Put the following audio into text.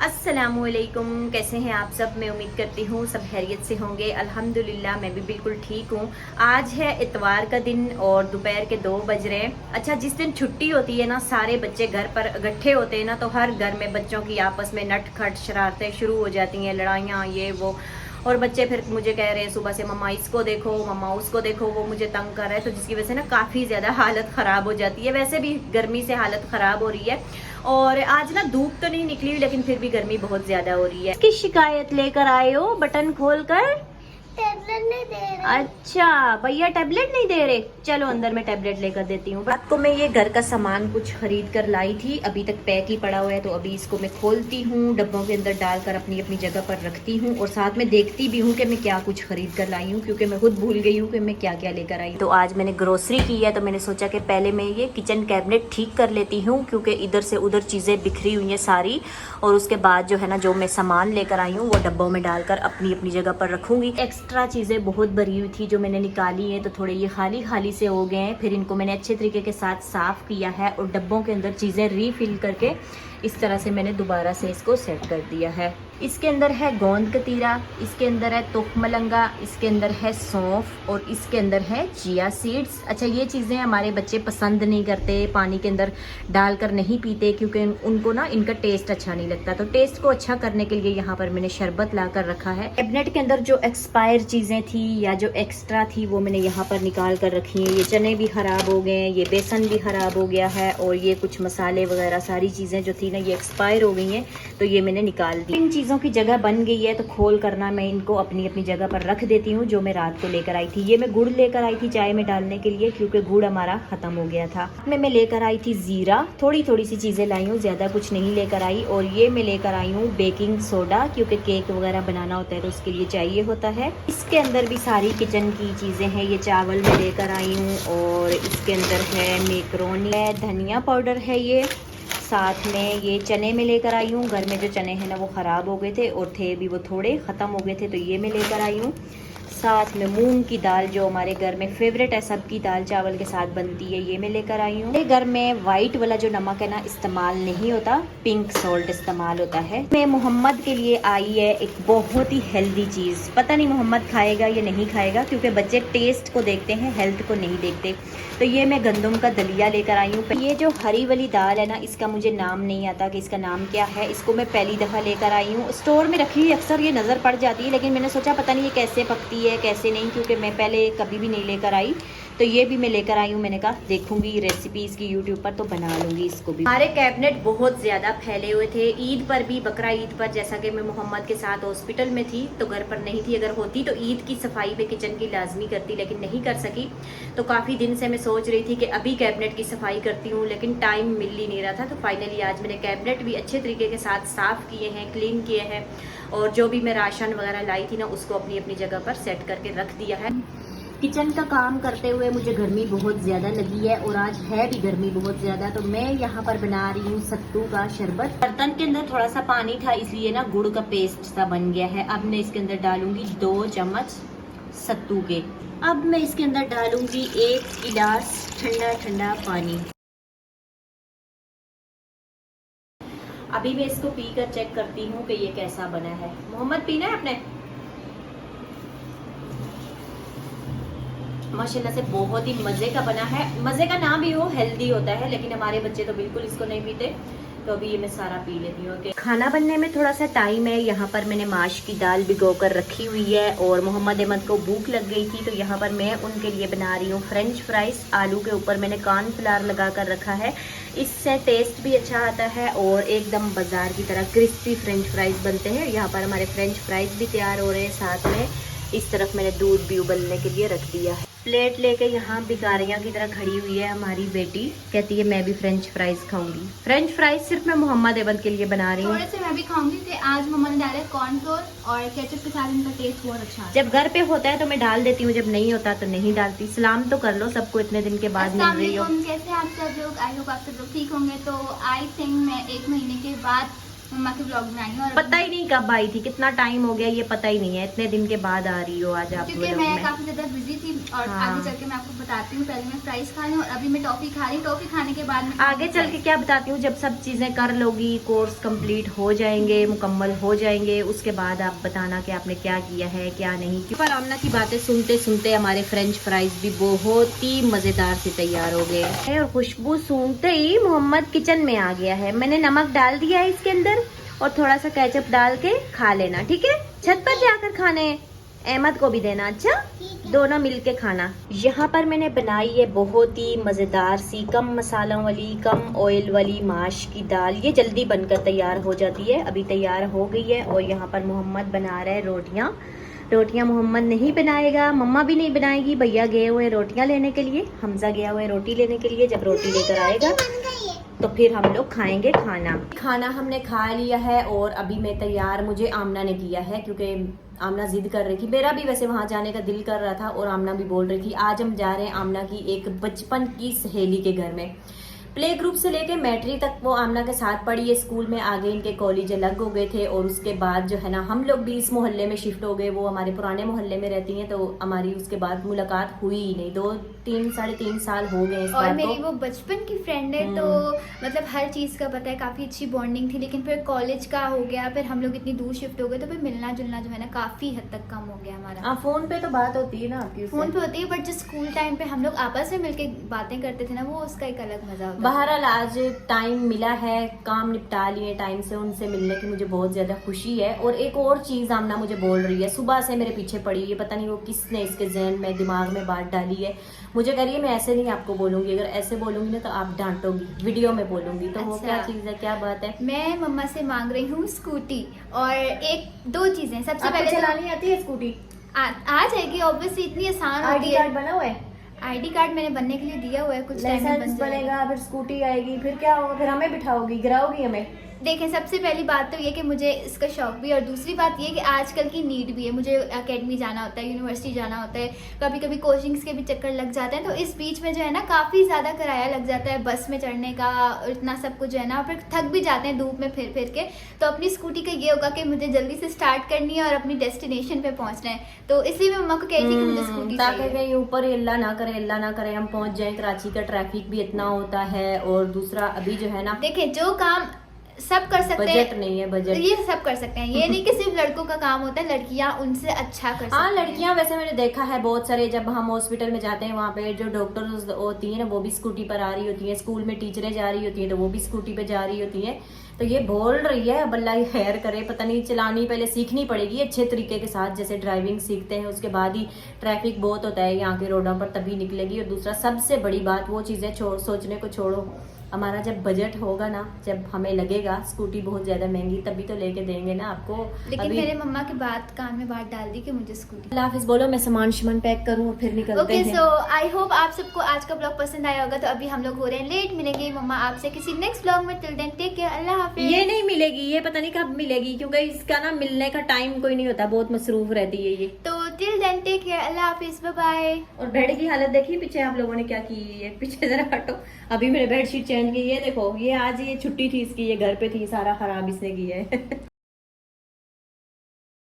अस्सलामुअलैकुम, कैसे हैं आप सब। मैं उम्मीद करती हूँ सब खैरियत से होंगे। अल्हम्दुलिल्लाह मैं भी बिल्कुल ठीक हूँ। आज है इतवार का दिन और दोपहर के 2 बज रहे हैं। अच्छा, जिस दिन छुट्टी होती है ना, सारे बच्चे घर पर इकट्ठे होते हैं ना, तो हर घर में बच्चों की आपस में नटखट शरारतें शुरू हो जाती हैं, लड़ाइयाँ ये वो। और बच्चे फिर मुझे कह रहे हैं सुबह से, मम्मा इसको देखो, मम्मा उसको देखो, वो मुझे तंग कर रहा है। तो जिसकी वजह से ना काफ़ी ज़्यादा हालत ख़राब हो जाती है। वैसे भी गर्मी से हालत ख़राब हो रही है और आज ना धूप तो नहीं निकली हुई, लेकिन फिर भी गर्मी बहुत ज़्यादा हो रही है। इसकी शिकायत लेकर आए हो बटन खोल कर? टेबलेट नहीं दे रहे। अच्छा, भैया टेबलेट नहीं दे रहे। चलो अंदर मैं टेबलेट लेकर देती हूँ। रात को मैं ये घर का सामान कुछ खरीद कर लाई थी, अभी तक पैक ही पड़ा हुआ है। तो अभी इसको मैं खोलती हूँ, डब्बों के अंदर डालकर अपनी अपनी जगह पर रखती हूँ और साथ में देखती भी हूँ कि मैं क्या कुछ खरीद कर लाई हूँ, क्योंकि मैं खुद भूल गई हूँ कि मैं क्या क्या लेकर आई। तो आज मैंने ग्रोसरी की है, तो मैंने सोचा कि पहले मैं ये किचन कैबिनेट ठीक कर लेती हूँ, क्योंकि इधर से उधर चीज़ें बिखरी हुई हैं सारी। और उसके बाद जो है ना, जो मैं सामान लेकर आई हूँ वो डब्बों में डालकर अपनी अपनी जगह पर रखूँगी। एक्स्ट्रा चीज़ें बहुत भरी हुई थी जो मैंने निकाली है, तो थोड़े ये खाली खाली से हो गए हैं। फिर इनको मैंने अच्छे तरीके के साथ साफ़ किया है और डब्बों के अंदर चीज़ें रीफिल करके इस तरह से मैंने दोबारा से इसको सेट कर दिया है। इसके अंदर है गोंद कतीरा, इसके अंदर है तुखमलंगा, इसके अंदर है सौंफ और इसके अंदर है चिया सीड्स। अच्छा, ये चीज़ें हमारे बच्चे पसंद नहीं करते, पानी के अंदर डालकर नहीं पीते, क्योंकि उनको ना इनका टेस्ट अच्छा नहीं लगता। तो टेस्ट को अच्छा करने के लिए यहाँ पर मैंने शरबत ला कर रखा है। कैबिनेट के अंदर जो एक्सपायर चीज़ें थी या जो एक्स्ट्रा थी वो मैंने यहाँ पर निकाल कर रखी है। ये चने भी ख़राब हो गए हैं, ये बेसन भी ख़राब हो गया है और ये कुछ मसाले वगैरह सारी चीज़ें जो थी ना, ये एक्सपायर हो गई हैं, तो ये मैंने निकाल दी। इन चीज़ों की जगह बन गई है, तो खोल करना मैं इनको अपनी अपनी जगह पर रख देती हूँ। जो मैं रात को लेकर आई थी, ये मैं गुड़ लेकर आई थी चाय में डालने के लिए, क्योंकि गुड़ हमारा ख़त्म हो गया था। मैं लेकर आई थी ज़ीरा, थोड़ी थोड़ी सी चीज़ें लाई हूँ, ज़्यादा कुछ नहीं लेकर आई। और ये मैं लेकर आई हूँ बेकिंग सोडा, क्योंकि केक वगैरह बनाना होता है तो उसके लिए चाहिए होता है। इसके अंदर भी सारी किचन की चीज़ें हैं। ये चावल मैं लेकर आई हूँ और इसके अंदर है मैकरोनी है, धनिया पाउडर है, ये साथ में ये चने में लेकर आई हूँ। घर में जो चने हैं ना वो ख़राब हो गए थे और थे भी वो थोड़े ख़त्म हो गए थे, तो ये मैं लेकर आई हूँ। साथ में मूंग की दाल, जो हमारे घर में फेवरेट है, सबकी दाल चावल के साथ बनती है, ये मैं लेकर आई हूँ। मेरे घर में वाइट वाला जो नमक है ना इस्तेमाल नहीं होता, पिंक सॉल्ट इस्तेमाल होता है। मैं मोहम्मद के लिए आई है एक बहुत ही हेल्दी चीज़। पता नहीं मोहम्मद खाएगा या नहीं खाएगा, क्योंकि बच्चे टेस्ट को देखते हैं, हेल्थ को नहीं देखते। तो ये मैं गंदम का दलिया लेकर आई हूँ। ये जो हरी वाली दाल है ना, इसका मुझे नाम नहीं आता कि इसका नाम क्या है। इसको मैं पहली दफ़ा लेकर आई हूँ। स्टोर में रखी हुई अक्सर ये नज़र पड़ जाती है, लेकिन मैंने सोचा पता नहीं ये कैसे पकती है कैसे नहीं, क्योंकि मैं पहले कभी भी नहीं लेकर आई। तो ये भी मैं लेकर आई हूँ। मैंने कहा देखूंगी रेसिपी इसकी यूट्यूब पर, तो बना लूँगी इसको भी। हमारे कैबिनेट बहुत ज़्यादा फैले हुए थे। ईद पर भी, बकरा ईद पर, जैसा कि मैं मोहम्मद के साथ हॉस्पिटल में थी तो घर पर नहीं थी। अगर होती तो ईद की सफाई में किचन की लाजमी करती, लेकिन नहीं कर सकी। तो काफ़ी दिन से मैं सोच रही थी कि अभी कैबिनेट की सफाई करती हूँ, लेकिन टाइम मिल ही नहीं रहा था। तो फाइनली आज मैंने कैबिनेट भी अच्छे तरीके के साथ साफ़ किए हैं, क्लीन किए हैं, और जो भी मैं राशन वगैरह लाई थी ना उसको अपनी अपनी जगह पर सेट करके रख दिया है। किचन का काम करते हुए मुझे गर्मी बहुत ज़्यादा लगी है और आज है भी गर्मी बहुत ज़्यादा। तो मैं यहाँ पर बना रही हूँ सत्तू का शरबत। बर्तन के अंदर थोड़ा सा पानी था, इसलिए ना गुड़ का पेस्ट सा बन गया है। अब मैं इसके अंदर डालूंगी 2 चम्मच सत्तू के। अब मैं इसके अंदर डालूंगी 1 गिलास ठंडा ठंडा पानी। अभी मैं इसको पीकर चेक करती हूँ कि ये कैसा बना है। मोहम्मद, पीना है आपने? माशाल्लाह से बहुत ही मज़े का बना है। मज़े का ना भी हो, हेल्दी होता है, लेकिन हमारे बच्चे तो बिल्कुल इसको नहीं पीते। तो अभी ये मैं सारा पी लेती हूँ। खाना बनने में थोड़ा सा टाइम है। यहाँ पर मैंने माश की दाल भिगो कर रखी हुई है और मोहम्मद अहमद को भूख लग गई थी, तो यहाँ पर मैं उनके लिए बना रही हूँ फ्रेंच फ्राइज। आलू के ऊपर मैंने कॉर्नफ्लावर लगा कर रखा है, इससे टेस्ट भी अच्छा आता है और एकदम बाजार की तरह क्रिस्पी फ्रेंच फ्राइज बनते हैं। यहाँ पर हमारे फ्रेंच फ्राइज भी तैयार हो रहे हैं। साथ में इस तरफ मैंने दूध भी उबलने के लिए रख दिया है। प्लेट लेके यहाँ भिखारियाँ की तरह खड़ी हुई है हमारी बेटी, कहती है मैं भी फ्रेंच फ्राइज खाऊंगी। फ्रेंच फ्राइज सिर्फ मैं मोहम्मद अहमद के लिए बना रही हूँ। थोड़े से मैं भी खाऊंगी कि आज मम्मा ने डाले कॉर्नफ्लोर और केचप के साथ, इनका टेस्ट बहुत अच्छा है। जब घर पे होता है तो मैं डाल देती हूँ, जब नहीं होता तो नहीं डालती। सलाम तो कर लो सबको, इतने दिन के बाद मिल रही हो। कैसे आप सब लोग? आई होप आप सब लोग ठीक होंगे। तो आई थिंक मैं 1 महीने के बाद मम्मा के ब्लॉग में आई हूँ। और पता ही नहीं कब आई थी, कितना टाइम हो गया ये पता ही नहीं है, इतने दिन के बाद आ रही हो आज आप क्योंकि लोग मैं में। काफी ज्यादा बिजी थी और हाँ। आगे चल के मैं आपको बताती हूँ। पहले मैं फ्राइज खा रही हूँ और अभी मैं टॉफी खा रही हूँ। टॉफी खाने के बाद मैं आगे चल के क्या बताती हूँ, जब सब चीजें कर लोगी, कोर्स कंप्लीट हो जाएंगे, मुकम्मल हो जाएंगे, उसके बाद आप बताना कि आपने क्या किया है क्या नहीं। पर आमना की बातें सुनते सुनते हमारे फ्रेंच फ्राइज भी बहुत ही मजेदार से तैयार हो गए हैं और खुशबू सूंघते ही मोहम्मद किचन में आ गया है। मैंने नमक डाल दिया है इसके अंदर और थोड़ा सा केचप डाल के खा लेना, ठीक है। छत पर जाकर खाने, अहमद को भी देना, अच्छा, दोनों मिलके खाना। यहाँ पर मैंने बनाई है बहुत ही मजेदार सी कम मसालों वाली कम ऑयल वाली माश की दाल। ये जल्दी बनकर तैयार हो जाती है, अभी तैयार हो गई है। और यहाँ पर मोहम्मद बना रहे रोटियाँ। रोटियाँ मोहम्मद नहीं बनाएगा, मम्मा भी नहीं बनाएगी, भैया गए हुए रोटियाँ लेने के लिए, हमजा गया हुआ है रोटी लेने के लिए। जब रोटी लेकर आएगा तो फिर हम लोग खाएंगे खाना। खाना हमने खा लिया है और अभी मैं तैयार, मुझे आमना ने किया है क्योंकि आमना जिद कर रही थी। मेरा भी वैसे वहां जाने का दिल कर रहा था और आमना भी बोल रही थी। आज हम जा रहे हैं आमना की एक बचपन की सहेली के घर में। प्ले ग्रुप से लेके मैट्री तक वो आमना के साथ पढ़ी है स्कूल में, आगे इनके कॉलेज अलग हो गए थे और उसके बाद जो है ना हम लोग भी इस मोहल्ले में शिफ्ट हो गए। वो हमारे पुराने मोहल्ले में रहती हैं, तो हमारी उसके बाद मुलाकात हुई ही नहीं। 2-3 साल हो गए इस और बार मेरी तो। वो बचपन की फ्रेंड है, तो मतलब हर चीज़ का पता है, काफ़ी अच्छी बॉन्डिंग थी। लेकिन फिर कॉलेज का हो गया, फिर हम लोग इतनी दूर शिफ्ट हो गए, तो फिर मिलना जुलना जो है ना काफ़ी हद तक कम हो गया हमारा। फोन पे तो बात होती है ना आपकी उससे। फोन पे होती है, बट जो स्कूल टाइम पे हम लोग आपस में मिलके बातें करते थे ना, वो उसका एक अलग मजा होता है। बहरहाल आज टाइम मिला है, काम निपटा लिए टाइम से, उनसे मिलने की मुझे बहुत ज्यादा खुशी है। और एक और चीज आमना मुझे बोल रही है, सुबह से मेरे पीछे पड़ी है, पता नहीं वो किसने इसके जहन में दिमाग में बात डाली है। मुझे कह रही है मैं ऐसे नहीं आपको बोलूंगी, अगर ऐसे बोलूंगी ना तो आप डांटोगी, वीडियो में बोलूंगी। तो वो अच्छा। क्या चीज है, क्या बात है? मैं मम्मा से मांग रही हूँ स्कूटी और एक दो चीजें। सबसे आपको पहले तो चलानी आती है स्कूटी? आ जाएगी, ऑब्वियसली इतनी आसान होती आईडी है। कार्ड बना हुआ है? आईडी कार्ड मैंने बनने के लिए दिया हुआ है, कुछ टाइम में लाइसेंस बन जाएगा। बनेगा, फिर स्कूटी आएगी, फिर क्या होगा? फिर हमें बिठाओगी, गिराओगी हमें? देखें, सबसे पहली बात तो ये कि मुझे इसका शौक भी है और दूसरी बात ये कि आजकल की नीड भी है। मुझे एकेडमी जाना होता है, यूनिवर्सिटी जाना होता है, कभी कभी कोचिंग्स के भी चक्कर लग जाते हैं। तो इस बीच में जो है ना काफ़ी ज़्यादा किराया लग जाता है बस में चढ़ने का, इतना सब कुछ जो है ना, फिर थक भी जाते हैं धूप में फिर फिर के। तो अपनी स्कूटी का ये होगा कि मुझे जल्दी से स्टार्ट करनी है और अपनी डेस्टिनेशन पे पहुंचना है। तो इसलिए मैं मम्मा को कह रही थी कि मुझे स्कूटी ताकि चाहिए। कहीं ऊपर अल्लाह ना करे हम पहुंच जाएं। कराची का ट्रैफिक भी इतना होता है और दूसरा अभी जो है ना, देखें, जो काम सब कर सकते बजट हैं, नहीं है, बजट ये सब कर सकते हैं। ये नहीं कि सिर्फ लड़कों का काम होता है, लड़कियां उनसे अच्छा कर सकती हाँ हैं। लड़कियां वैसे मैंने देखा है बहुत सारे, जब हम हॉस्पिटल में जाते हैं वहाँ पे जो डॉक्टर्स होती है ना वो भी स्कूटी पर आ रही होती है, स्कूल में टीचरें जा रही होती हैं तो वो भी स्कूटी पे जा रही होती है। तो ये बोल रही है अब अल्लाह खैर करे, पता नहीं चलानी पहले सीखनी पड़ेगी अच्छे तरीके के साथ, जैसे ड्राइविंग सीखते हैं उसके बाद ही। ट्रैफिक बहुत होता है यहाँ के रोडों पर, तभी निकलेगी। और दूसरा सबसे बड़ी बात, वो चीज़ें सोचने को छोड़ो, हमारा जब बजट होगा ना, जब हमें लगेगा स्कूटी बहुत ज्यादा महंगी, तभी तो लेके देंगे ना आपको। लेकिन अभी मेरे मम्मा की बात कान में बात डाल दी कि मुझे स्कूटी। अल्लाह हाफिज बोलो, मैं सामान पैक करूँ और फिर निकलते ओके, हैं। सो आई होप आप सबको आज का ब्लॉग पसंद आया होगा। तो अभी हम लोग हो रहे हैं लेट, मिलेंगे मम्मा आपसे किसी नेक्स्ट ब्लॉग में। टिल देन टेक केयर, अल्लाह हाफिज। ये नहीं मिलेगी, ये पता नहीं कब मिलेगी क्योंकि इसका ना मिलने का टाइम कोई नहीं होता, बहुत मसरूफ रहती है ये। तो टिल देन टेक केयर, अल्लाह हाफिज, बाय बाय। और बेड की हालत देखी पीछे आप लोगों ने क्या की है, पीछे जरा हटो। अभी मैंने बेडशीट चेंज की है, देखो ये आज ये छुट्टी थी इसकी, ये घर पे थी, सारा खराब इसने की है।